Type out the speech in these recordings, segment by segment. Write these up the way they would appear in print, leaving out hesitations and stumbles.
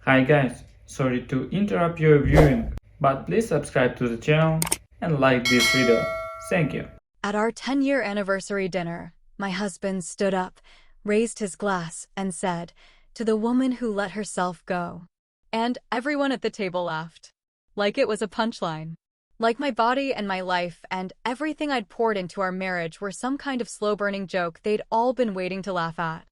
Hi guys, sorry to interrupt your viewing, but please subscribe to the channel and like this video. Thank you. At our 10-year anniversary dinner, my husband stood up, raised his glass, and said, "To the woman who let herself go." And everyone at the table laughed. Like it was a punchline. Like my body and my life and everything I'd poured into our marriage were some kind of slow-burning joke they'd all been waiting to laugh at.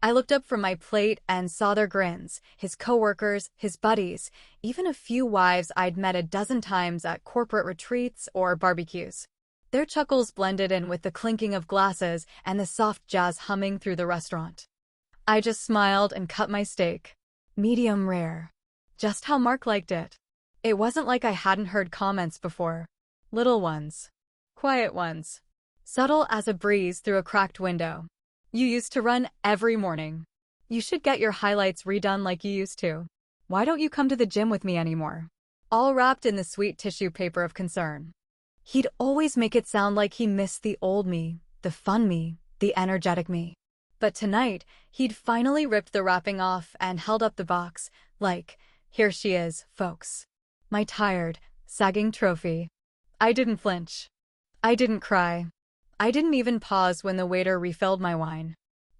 I looked up from my plate and saw their grins, his coworkers, his buddies, even a few wives I'd met a dozen times at corporate retreats or barbecues. Their chuckles blended in with the clinking of glasses and the soft jazz humming through the restaurant. I just smiled and cut my steak. Medium rare. Just how Mark liked it. It wasn't like I hadn't heard comments before. Little ones. Quiet ones. Subtle as a breeze through a cracked window. "You used to run every morning. You should get your highlights redone like you used to. Why don't you come to the gym with me anymore?" All wrapped in the sweet tissue paper of concern. He'd always make it sound like he missed the old me, the fun me, the energetic me. But tonight, he'd finally ripped the wrapping off and held up the box, like, "Here she is, folks. My tired, sagging trophy." I didn't flinch. I didn't cry. I didn't even pause when the waiter refilled my wine.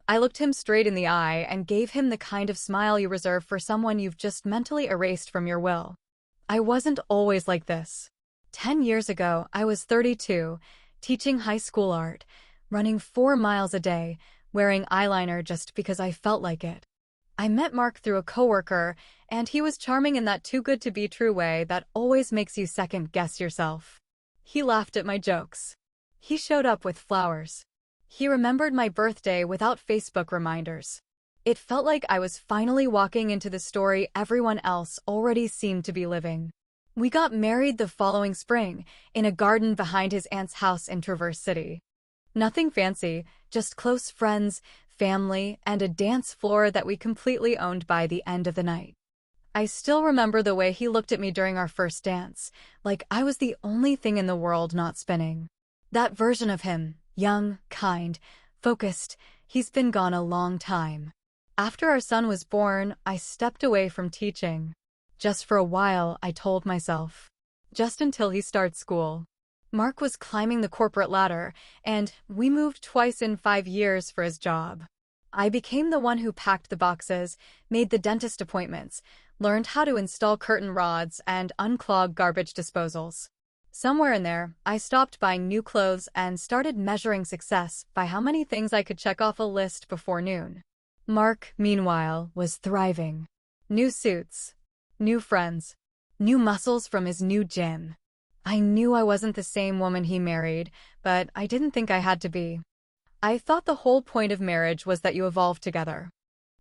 I looked him straight in the eye and gave him the kind of smile you reserve for someone you've just mentally erased from your will. I wasn't always like this. 10 years ago, I was 32, teaching high school art, running 4 miles a day, wearing eyeliner just because I felt like it. I met Mark through a coworker, and he was charming in that too-good-to-be-true way that always makes you second-guess yourself. He laughed at my jokes. He showed up with flowers. He remembered my birthday without Facebook reminders. It felt like I was finally walking into the story everyone else already seemed to be living. We got married the following spring, in a garden behind his aunt's house in Traverse City. Nothing fancy, just close friends, family, and a dance floor that we completely owned by the end of the night. I still remember the way he looked at me during our first dance, like I was the only thing in the world not spinning. That version of him, young, kind, focused, he's been gone a long time. After our son was born, I stepped away from teaching. Just for a while, I told myself. Just until he starts school. Mark was climbing the corporate ladder, and we moved twice in 5 years for his job. I became the one who packed the boxes, made the dentist appointments, learned how to install curtain rods and unclog garbage disposals. Somewhere in there, I stopped buying new clothes and started measuring success by how many things I could check off a list before noon. Mark, meanwhile, was thriving. New suits. New friends. New muscles from his new gym. I knew I wasn't the same woman he married, but I didn't think I had to be. I thought the whole point of marriage was that you evolve together.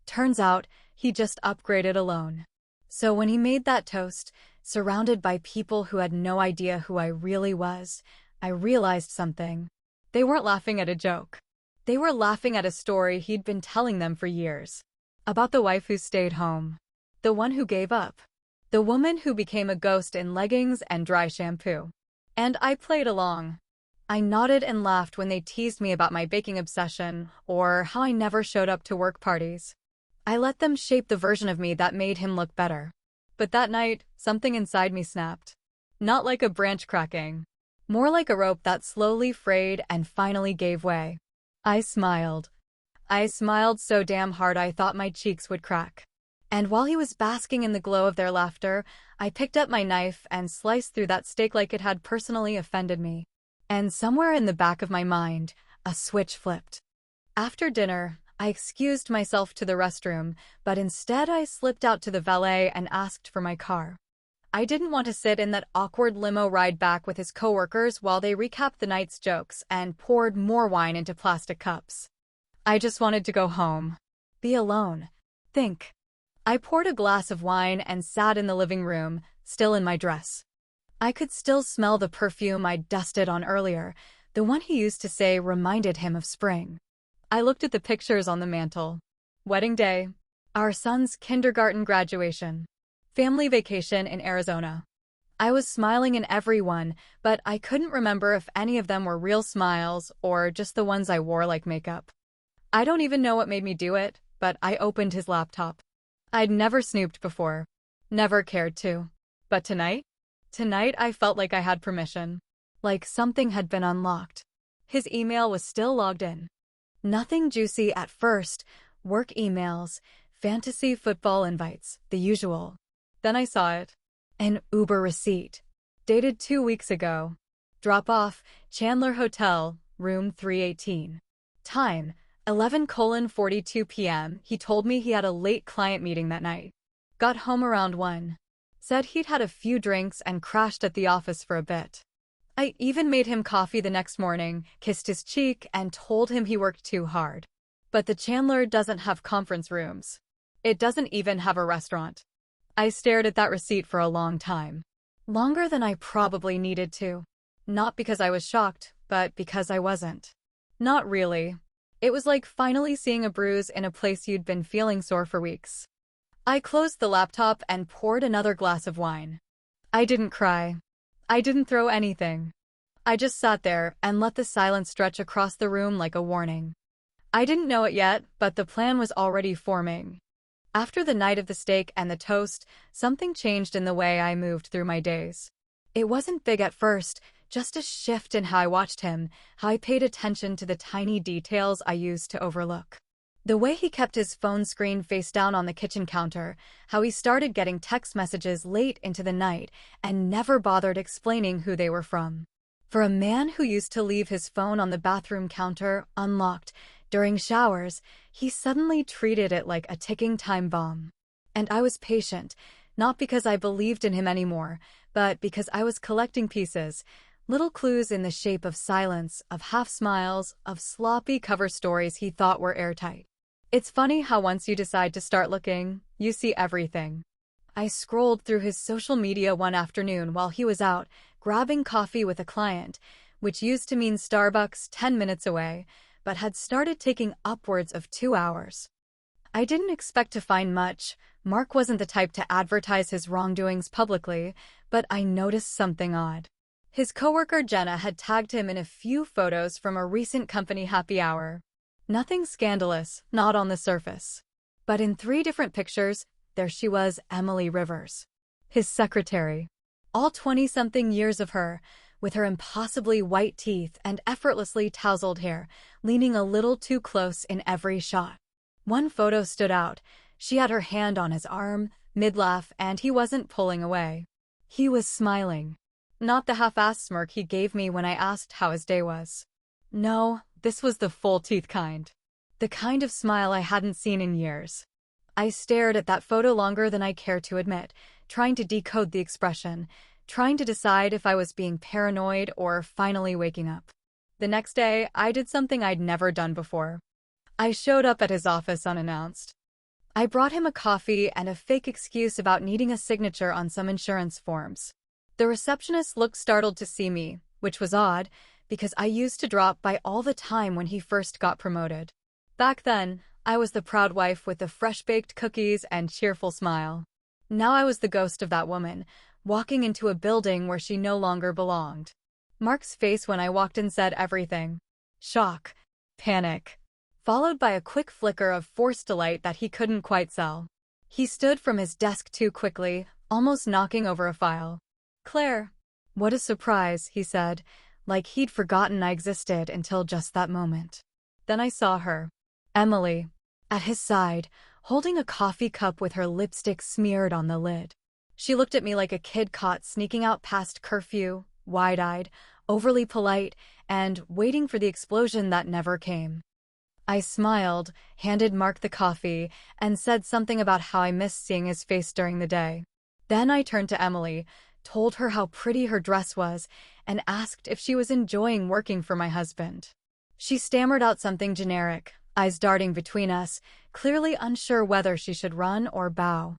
Turns out, he just upgraded alone. So when he made that toast, surrounded by people who had no idea who I really was, I realized something. They weren't laughing at a joke. They were laughing at a story he'd been telling them for years. About the wife who stayed home. The one who gave up. The woman who became a ghost in leggings and dry shampoo. And I played along. I nodded and laughed when they teased me about my baking obsession or how I never showed up to work parties. I let them shape the version of me that made him look better. But that night, something inside me snapped. Not like a branch cracking. More like a rope that slowly frayed and finally gave way. I smiled. I smiled so damn hard I thought my cheeks would crack. And while he was basking in the glow of their laughter, I picked up my knife and sliced through that steak like it had personally offended me. And somewhere in the back of my mind, a switch flipped. After dinner, I excused myself to the restroom, but instead I slipped out to the valet and asked for my car. I didn't want to sit in that awkward limo ride back with his coworkers while they recapped the night's jokes and poured more wine into plastic cups. I just wanted to go home. Be alone. Think. I poured a glass of wine and sat in the living room, still in my dress. I could still smell the perfume I'd dusted on earlier, the one he used to say reminded him of spring. I looked at the pictures on the mantel. Wedding day. Our son's kindergarten graduation. Family vacation in Arizona. I was smiling in every one, but I couldn't remember if any of them were real smiles or just the ones I wore like makeup. I don't even know what made me do it, but I opened his laptop. I'd never snooped before. Never cared to. But tonight? Tonight I felt like I had permission. Like something had been unlocked. His email was still logged in. Nothing juicy at first. Work emails, fantasy football invites, the usual. Then I saw it. An Uber receipt. Dated 2 weeks ago. Drop off, Chandler Hotel, room 318. Time, 11:42 p.m. He told me he had a late client meeting that night. Got home around 1. Said he'd had a few drinks and crashed at the office for a bit. I even made him coffee the next morning, kissed his cheek, and told him he worked too hard. But the Chandler doesn't have conference rooms. It doesn't even have a restaurant. I stared at that receipt for a long time. Longer than I probably needed to. Not because I was shocked, but because I wasn't. Not really. It was like finally seeing a bruise in a place you'd been feeling sore for weeks. I closed the laptop and poured another glass of wine. I didn't cry. I didn't throw anything. I just sat there and let the silence stretch across the room like a warning. I didn't know it yet, but the plan was already forming. After the night of the steak and the toast, something changed in the way I moved through my days. It wasn't big at first, just a shift in how I watched him, how I paid attention to the tiny details I used to overlook. The way he kept his phone screen face down on the kitchen counter, how he started getting text messages late into the night and never bothered explaining who they were from. For a man who used to leave his phone on the bathroom counter, unlocked, during showers, he suddenly treated it like a ticking time bomb. And I was patient, not because I believed in him anymore, but because I was collecting pieces, little clues in the shape of silence, of half smiles, of sloppy cover stories he thought were airtight. It's funny how once you decide to start looking, you see everything. I scrolled through his social media one afternoon while he was out, grabbing coffee with a client, which used to mean Starbucks 10 minutes away, but had started taking upwards of 2 hours. I didn't expect to find much. Mark wasn't the type to advertise his wrongdoings publicly, but I noticed something odd. His coworker Jenna had tagged him in a few photos from a recent company happy hour. Nothing scandalous, not on the surface. But in 3 different pictures, there she was, Emily Rivers, his secretary. All 20-something years of her, with her impossibly white teeth and effortlessly tousled hair, leaning a little too close in every shot. One photo stood out. She had her hand on his arm, mid-laugh, and he wasn't pulling away. He was smiling. Not the half-assed smirk he gave me when I asked how his day was. No, this was the full-teeth kind. The kind of smile I hadn't seen in years. I stared at that photo longer than I cared to admit, trying to decode the expression, trying to decide if I was being paranoid or finally waking up. The next day, I did something I'd never done before. I showed up at his office unannounced. I brought him a coffee and a fake excuse about needing a signature on some insurance forms. The receptionist looked startled to see me, which was odd, because I used to drop by all the time when he first got promoted. Back then, I was the proud wife with the fresh-baked cookies and cheerful smile. Now I was the ghost of that woman, walking into a building where she no longer belonged. Mark's face when I walked in said everything. Shock, panic, followed by a quick flicker of forced delight that he couldn't quite sell. He stood from his desk too quickly, almost knocking over a file. "Claire." "What a surprise," he said, like he'd forgotten I existed until just that moment. Then I saw her. Emily, at his side, holding a coffee cup with her lipstick smeared on the lid. She looked at me like a kid caught sneaking out past curfew, wide-eyed, overly polite, and waiting for the explosion that never came. I smiled, handed Mark the coffee, and said something about how I missed seeing his face during the day. Then I turned to Emily, told her how pretty her dress was, and asked if she was enjoying working for my husband. She stammered out something generic, eyes darting between us, clearly unsure whether she should run or bow.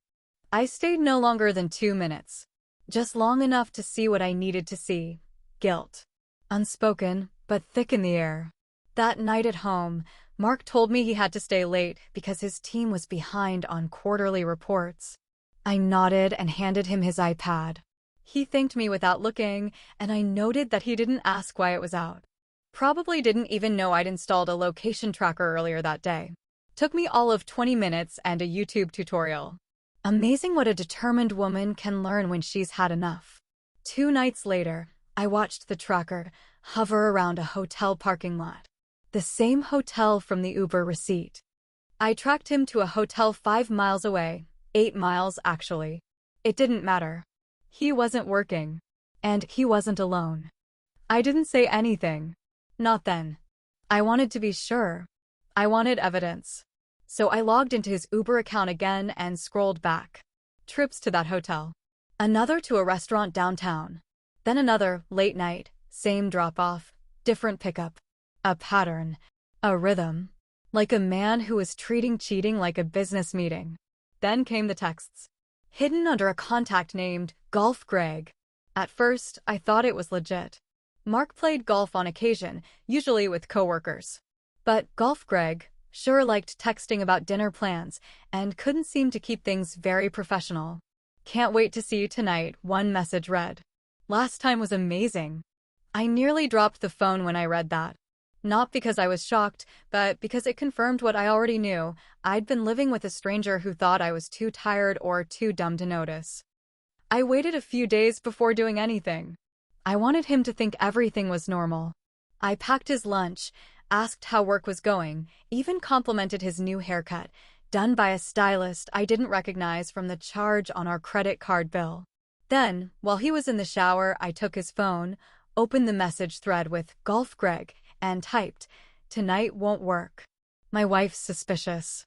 I stayed no longer than 2 minutes. Just long enough to see what I needed to see. Guilt. Unspoken, but thick in the air. That night at home, Mark told me he had to stay late because his team was behind on quarterly reports. I nodded and handed him his iPad. He thanked me without looking, and I noted that he didn't ask why it was out. Probably didn't even know I'd installed a location tracker earlier that day. Took me all of 20 minutes and a YouTube tutorial. Amazing what a determined woman can learn when she's had enough. 2 nights later, I watched the tracker hover around a hotel parking lot. The same hotel from the Uber receipt. I tracked him to a hotel 5 miles away, 8 miles actually. It didn't matter. He wasn't working. And he wasn't alone. I didn't say anything. Not then. I wanted to be sure. I wanted evidence. So I logged into his Uber account again and scrolled back. Trips to that hotel. Another to a restaurant downtown. Then another, late night, same drop-off, different pickup. A pattern. A rhythm. Like a man who was treating cheating like a business meeting. Then came the texts. Hidden under a contact named Golf Greg. At first, I thought it was legit. Mark played golf on occasion, usually with coworkers. But Golf Greg sure liked texting about dinner plans and couldn't seem to keep things very professional. Can't wait to see you tonight, one message read. Last time was amazing. I nearly dropped the phone when I read that. Not because I was shocked, but because it confirmed what I already knew. I'd been living with a stranger who thought I was too tired or too dumb to notice. I waited a few days before doing anything. I wanted him to think everything was normal. I packed his lunch, asked how work was going, even complimented his new haircut, done by a stylist I didn't recognize from the charge on our credit card bill. Then, while he was in the shower, I took his phone, opened the message thread with Golf Greg, and typed, "Tonight won't work." My wife's suspicious.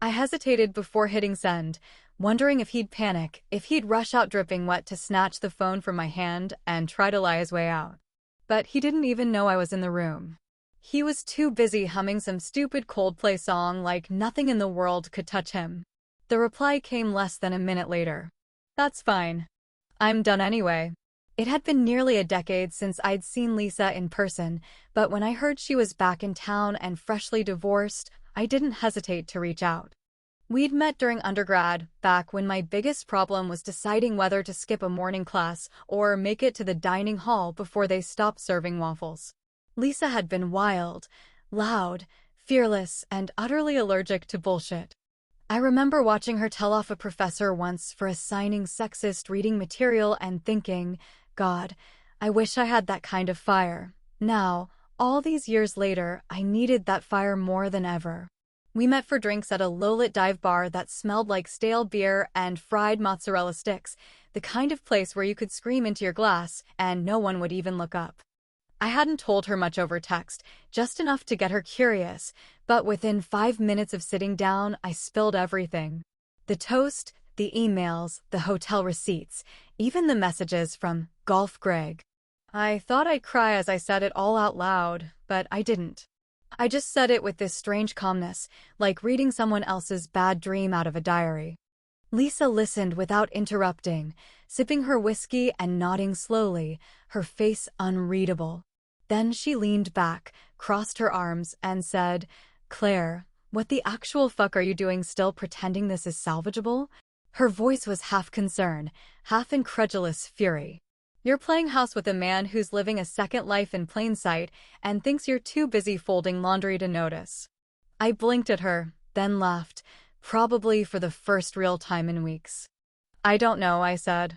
I hesitated before hitting send, wondering if he'd panic, if he'd rush out dripping wet to snatch the phone from my hand and try to lie his way out. But he didn't even know I was in the room. He was too busy humming some stupid Coldplay song like nothing in the world could touch him. The reply came less than a minute later. That's fine. I'm done anyway. It had been nearly a decade since I'd seen Lisa in person, but when I heard she was back in town and freshly divorced, I didn't hesitate to reach out. We'd met during undergrad, back when my biggest problem was deciding whether to skip a morning class or make it to the dining hall before they stopped serving waffles. Lisa had been wild, loud, fearless, and utterly allergic to bullshit. I remember watching her tell off a professor once for assigning sexist reading material and thinking, God, I wish I had that kind of fire. Now, all these years later, I needed that fire more than ever. We met for drinks at a low-lit dive bar that smelled like stale beer and fried mozzarella sticks, the kind of place where you could scream into your glass and no one would even look up. I hadn't told her much over text, just enough to get her curious, but within 5 minutes of sitting down, I spilled everything. The toast, the emails, the hotel receipts, even the messages from Golf Greg. I thought I'd cry as I said it all out loud, but I didn't. I just said it with this strange calmness, like reading someone else's bad dream out of a diary. Lisa listened without interrupting, sipping her whiskey and nodding slowly, her face unreadable. Then she leaned back, crossed her arms, and said, "Claire, what the actual fuck are you doing still pretending this is salvageable?" Her voice was half concern, half incredulous fury. You're playing house with a man who's living a second life in plain sight and thinks you're too busy folding laundry to notice. I blinked at her, then laughed, probably for the first real time in weeks. I don't know, I said.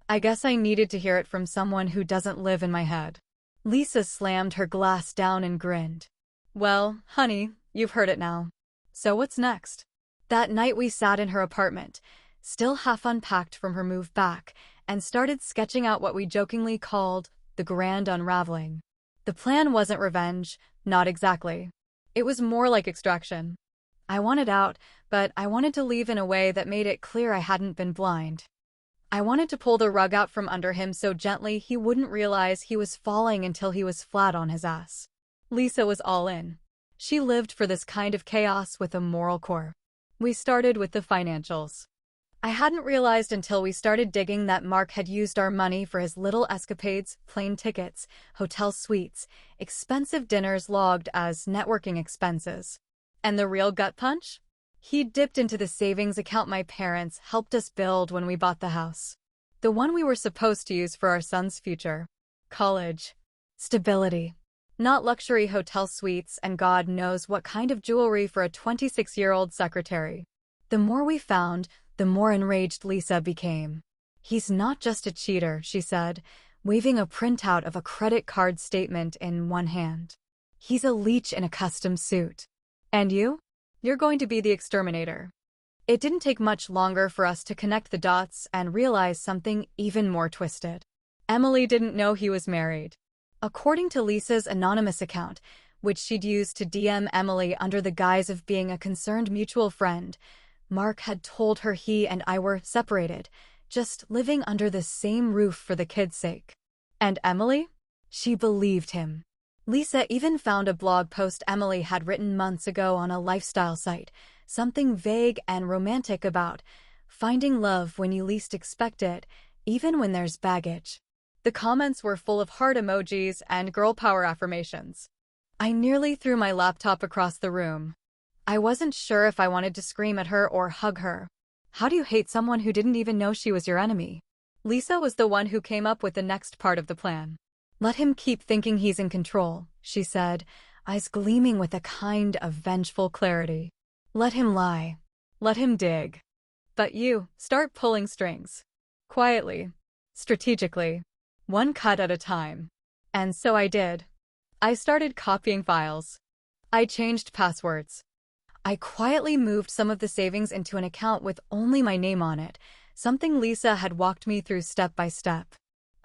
I guess I needed to hear it from someone who doesn't live in my head. Lisa slammed her glass down and grinned. Well, honey, you've heard it now. So what's next? That night we sat in her apartment, still half unpacked from her move back, and started sketching out what we jokingly called the grand unraveling. The plan wasn't revenge, not exactly. It was more like extraction. I wanted out, but I wanted to leave in a way that made it clear I hadn't been blind. I wanted to pull the rug out from under him so gently he wouldn't realize he was falling until he was flat on his ass. Lisa was all in. She lived for this kind of chaos with a moral core. We started with the financials. I hadn't realized until we started digging that Mark had used our money for his little escapades, plane tickets, hotel suites, expensive dinners logged as networking expenses. And the real gut punch? He dipped into the savings account my parents helped us build when we bought the house. The one we were supposed to use for our son's future. College. Stability. Not luxury hotel suites and God knows what kind of jewelry for a 26-year-old secretary. The more we found, the more enraged Lisa became. "He's not just a cheater," she said, waving a printout of a credit card statement in one hand. "He's a leech in a custom suit. And you? You're going to be the exterminator." It didn't take much longer for us to connect the dots and realize something even more twisted. Emily didn't know he was married. According to Lisa's anonymous account, which she'd used to DM Emily under the guise of being a concerned mutual friend, Mark had told her he and I were separated, just living under the same roof for the kids' sake. And Emily? She believed him. Lisa even found a blog post Emily had written months ago on a lifestyle site, something vague and romantic about finding love when you least expect it, even when there's baggage. The comments were full of heart emojis and girl power affirmations. I nearly threw my laptop across the room. I wasn't sure if I wanted to scream at her or hug her. How do you hate someone who didn't even know she was your enemy? Lisa was the one who came up with the next part of the plan. "Let him keep thinking he's in control," she said, eyes gleaming with a kind of vengeful clarity. "Let him lie. Let him dig. But you, start pulling strings. Quietly. Strategically. One cut at a time." And so I did. I started copying files. I changed passwords. I quietly moved some of the savings into an account with only my name on it, something Lisa had walked me through step by step.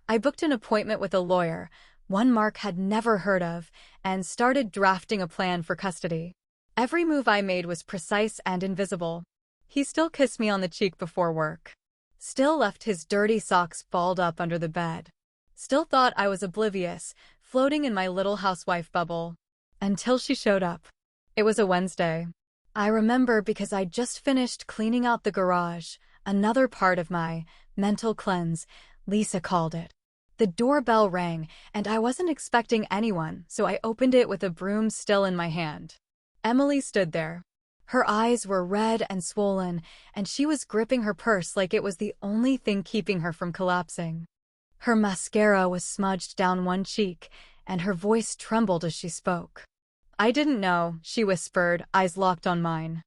I booked an appointment with a lawyer, one Mark had never heard of, and started drafting a plan for custody. Every move I made was precise and invisible. He still kissed me on the cheek before work. Still left his dirty socks balled up under the bed. Still thought I was oblivious, floating in my little housewife bubble. Until she showed up. It was a Wednesday. I remember because I'd just finished cleaning out the garage, another part of my mental cleanse, Lisa called it. The doorbell rang, and I wasn't expecting anyone, so I opened it with a broom still in my hand. Emily stood there. Her eyes were red and swollen, and she was gripping her purse like it was the only thing keeping her from collapsing. Her mascara was smudged down one cheek, and her voice trembled as she spoke. "I didn't know," she whispered, eyes locked on mine.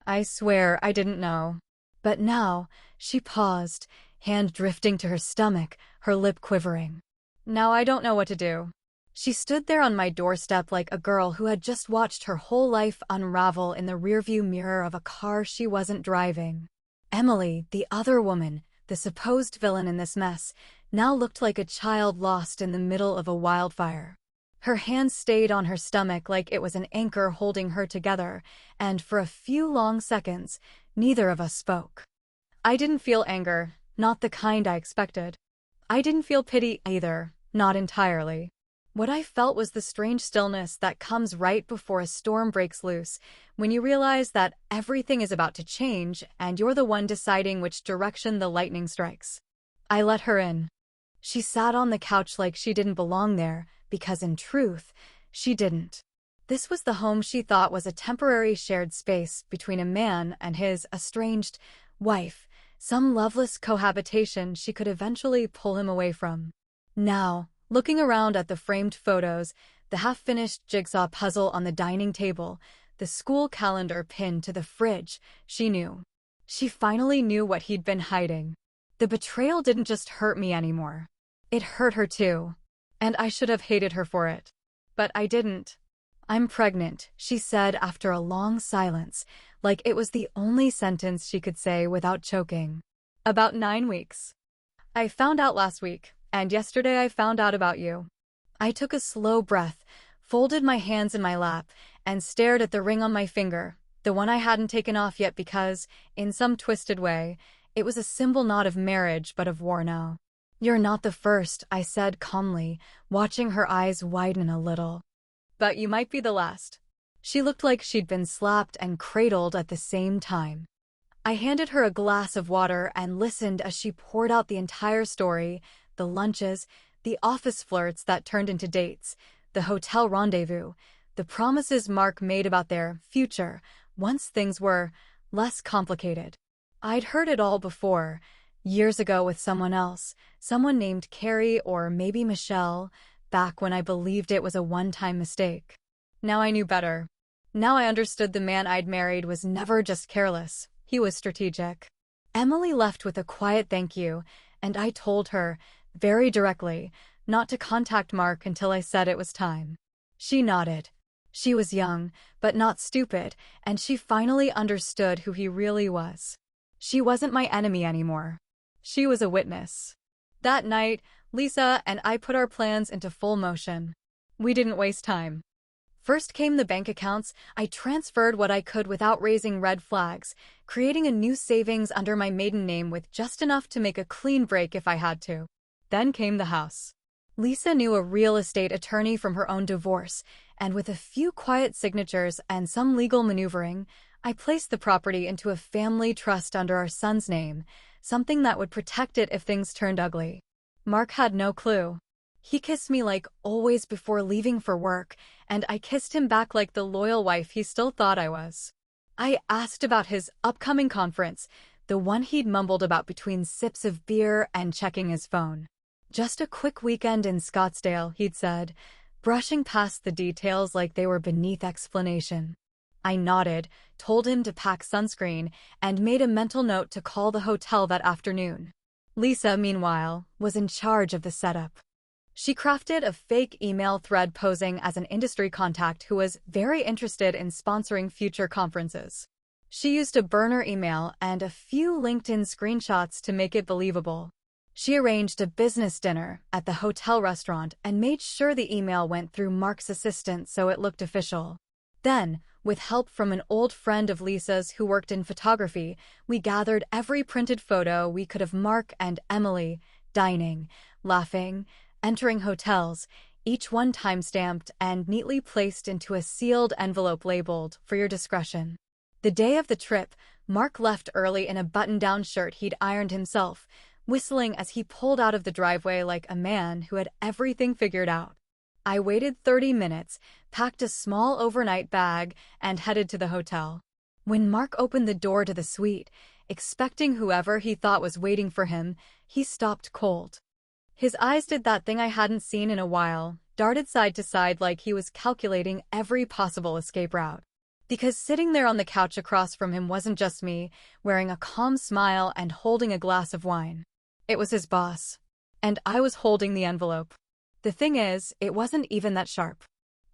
"I swear I didn't know." But now, she paused, hand drifting to her stomach, her lip quivering. "Now I don't know what to do." She stood there on my doorstep like a girl who had just watched her whole life unravel in the rearview mirror of a car she wasn't driving. Emily, the other woman, the supposed villain in this mess, now looked like a child lost in the middle of a wildfire. Her hands stayed on her stomach like it was an anchor holding her together, and for a few long seconds, neither of us spoke. I didn't feel anger, not the kind I expected. I didn't feel pity either, not entirely. What I felt was the strange stillness that comes right before a storm breaks loose, when you realize that everything is about to change and you're the one deciding which direction the lightning strikes. I let her in. She sat on the couch like she didn't belong there, because in truth, she didn't. This was the home she thought was a temporary shared space between a man and his estranged wife, some loveless cohabitation she could eventually pull him away from. Now, looking around at the framed photos, the half-finished jigsaw puzzle on the dining table, the school calendar pinned to the fridge, she knew. She finally knew what he'd been hiding. The betrayal didn't just hurt me anymore. It hurt her too. And I should have hated her for it. But I didn't. "I'm pregnant," she said after a long silence, like it was the only sentence she could say without choking. "About 9 weeks. I found out last week, and yesterday I found out about you." I took a slow breath, folded my hands in my lap, and stared at the ring on my finger, the one I hadn't taken off yet because, in some twisted way, it was a symbol not of marriage but of war now. "You're not the first," I said calmly, watching her eyes widen a little. "But you might be the last." She looked like she'd been slapped and cradled at the same time. I handed her a glass of water and listened as she poured out the entire story, the lunches, the office flirts that turned into dates, the hotel rendezvous, the promises Mark made about their future once things were less complicated. I'd heard it all before, years ago with someone else, someone named Carrie or maybe Michelle, back when I believed it was a one-time mistake. Now I knew better. Now I understood the man I'd married was never just careless, he was strategic. Emily left with a quiet thank you, and I told her, very directly, not to contact Mark until I said it was time. She nodded. She was young, but not stupid, and she finally understood who he really was. She wasn't my enemy anymore. She was a witness. That night, Lisa and I put our plans into full motion. We didn't waste time. First came the bank accounts. I transferred what I could without raising red flags, creating a new savings under my maiden name with just enough to make a clean break if I had to. Then came the house. Lisa knew a real estate attorney from her own divorce, and with a few quiet signatures and some legal maneuvering, I placed the property into a family trust under our son's name, something that would protect it if things turned ugly. Mark had no clue. He kissed me like always before leaving for work, and I kissed him back like the loyal wife he still thought I was. I asked about his upcoming conference, the one he'd mumbled about between sips of beer and checking his phone. Just a quick weekend in Scottsdale, he'd said, brushing past the details like they were beneath explanation. I nodded, told him to pack sunscreen, and made a mental note to call the hotel that afternoon. Lisa, meanwhile, was in charge of the setup. She crafted a fake email thread posing as an industry contact who was very interested in sponsoring future conferences. She used a burner email and a few LinkedIn screenshots to make it believable. She arranged a business dinner at the hotel restaurant and made sure the email went through Mark's assistant so it looked official. Then, with help from an old friend of Lisa's who worked in photography, we gathered every printed photo we could of Mark and Emily, dining, laughing, entering hotels, each one time-stamped and neatly placed into a sealed envelope labeled, "For your discretion." The day of the trip, Mark left early in a button-down shirt he'd ironed himself, whistling as he pulled out of the driveway like a man who had everything figured out. I waited 30 minutes, packed a small overnight bag, and headed to the hotel. When Mark opened the door to the suite, expecting whoever he thought was waiting for him, he stopped cold. His eyes did that thing I hadn't seen in a while, darted side to side like he was calculating every possible escape route. Because sitting there on the couch across from him wasn't just me, wearing a calm smile and holding a glass of wine. It was his boss. And I was holding the envelope. The thing is, it wasn't even that sharp.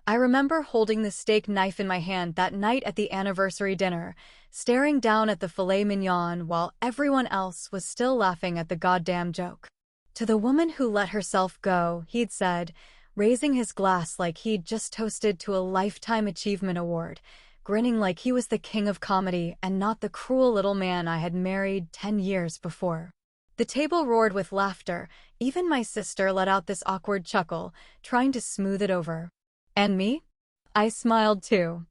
I remember holding the steak knife in my hand that night at the anniversary dinner, staring down at the filet mignon while everyone else was still laughing at the goddamn joke. To the woman who let herself go, he'd said, raising his glass like he'd just toasted to a Lifetime Achievement Award, grinning like he was the king of comedy and not the cruel little man I had married 10 years before. The table roared with laughter. Even my sister let out this awkward chuckle, trying to smooth it over. And me? I smiled too.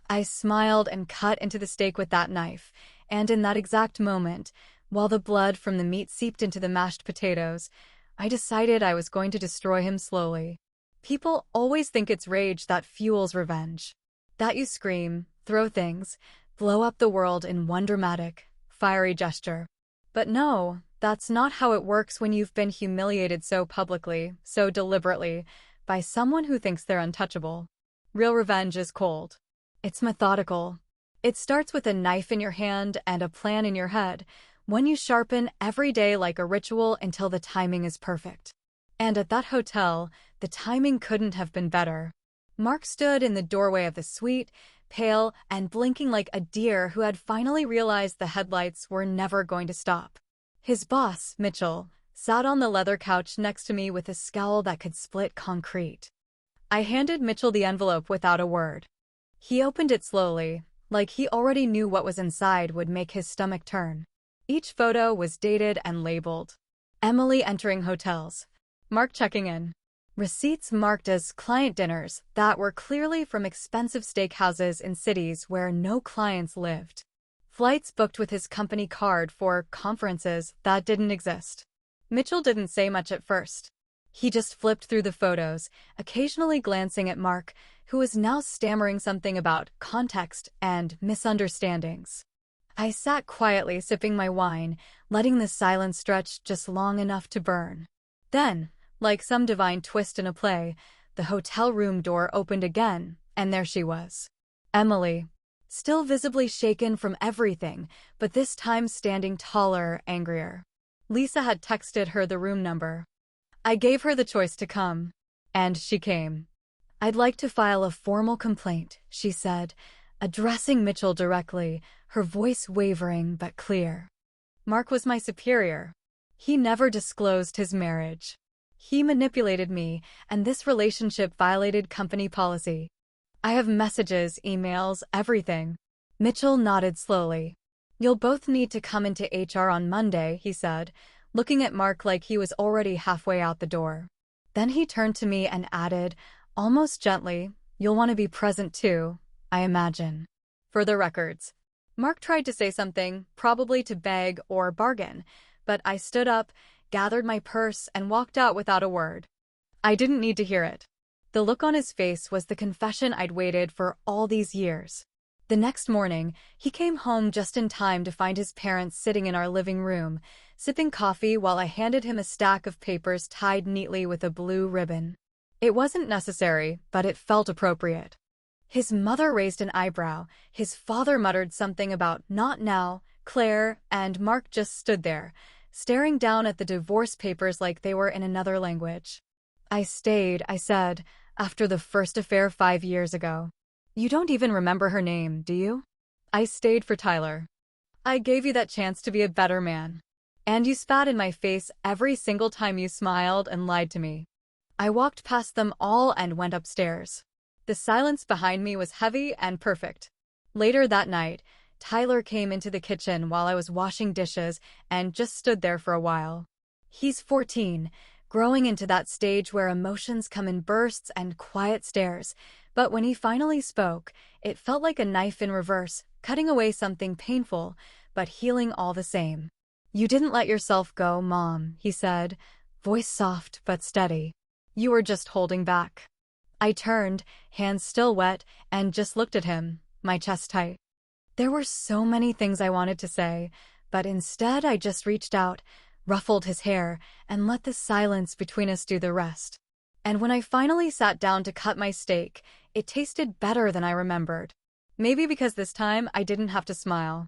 I smiled and cut into the steak with that knife, and in that exact moment, while the blood from the meat seeped into the mashed potatoes, I decided I was going to destroy him slowly. People always think it's rage that fuels revenge. That you scream, throw things, blow up the world in one dramatic, fiery gesture. But no, that's not how it works when you've been humiliated so publicly, so deliberately, by someone who thinks they're untouchable. Real revenge is cold. It's methodical. It starts with a knife in your hand and a plan in your head, one you sharpen every day like a ritual until the timing is perfect. And at that hotel, the timing couldn't have been better. Mark stood in the doorway of the suite, pale and blinking like a deer who had finally realized the headlights were never going to stop. His boss, Mitchell, sat on the leather couch next to me with a scowl that could split concrete. I handed Mitchell the envelope without a word. He opened it slowly, like he already knew what was inside would make his stomach turn. Each photo was dated and labeled. Emily entering hotels. Mark checking in. Receipts marked as client dinners that were clearly from expensive steakhouses in cities where no clients lived. Flights booked with his company card for conferences that didn't exist. Mitchell didn't say much at first. He just flipped through the photos, occasionally glancing at Mark, who was now stammering something about context and misunderstandings. I sat quietly sipping my wine, letting the silence stretch just long enough to burn. Then, like some divine twist in a play, the hotel room door opened again, and there she was. Emily. still visibly shaken from everything, but this time standing taller, angrier. Lisa had texted her the room number. I gave her the choice to come. And she came. I'd like to file a formal complaint, she said, addressing Mitchell directly, her voice wavering but clear. Mark was my superior. He never disclosed his marriage. He manipulated me, and this relationship violated company policy. I have messages, emails, everything. Mitchell nodded slowly. You'll both need to come into HR on Monday, he said, looking at Mark like he was already halfway out the door. Then he turned to me and added, almost gently, you'll want to be present too, I imagine. For the records. Mark tried to say something, probably to beg or bargain, but I stood up, gathered my purse, and walked out without a word. I didn't need to hear it. The look on his face was the confession I'd waited for all these years. The next morning, he came home just in time to find his parents sitting in our living room, sipping coffee while I handed him a stack of papers tied neatly with a blue ribbon. It wasn't necessary, but it felt appropriate. His mother raised an eyebrow, his father muttered something about "not now," Claire, and Mark just stood there, staring down at the divorce papers like they were in another language. I stayed, I said, after the first affair 5 years ago. You don't even remember her name, do you? I stayed for Tyler. I gave you that chance to be a better man. And you spat in my face every single time you smiled and lied to me. I walked past them all and went upstairs. The silence behind me was heavy and perfect. Later that night, Tyler came into the kitchen while I was washing dishes and just stood there for a while. He's 14, growing into that stage where emotions come in bursts and quiet stares, but when he finally spoke, it felt like a knife in reverse, cutting away something painful, but healing all the same. You didn't let yourself go, Mom, he said, voice soft but steady. You were just holding back. I turned, hands still wet, and just looked at him, my chest tight. There were so many things I wanted to say, but instead I just reached out, ruffled his hair, and let the silence between us do the rest. And when I finally sat down to cut my steak, it tasted better than I remembered. Maybe because this time I didn't have to smile.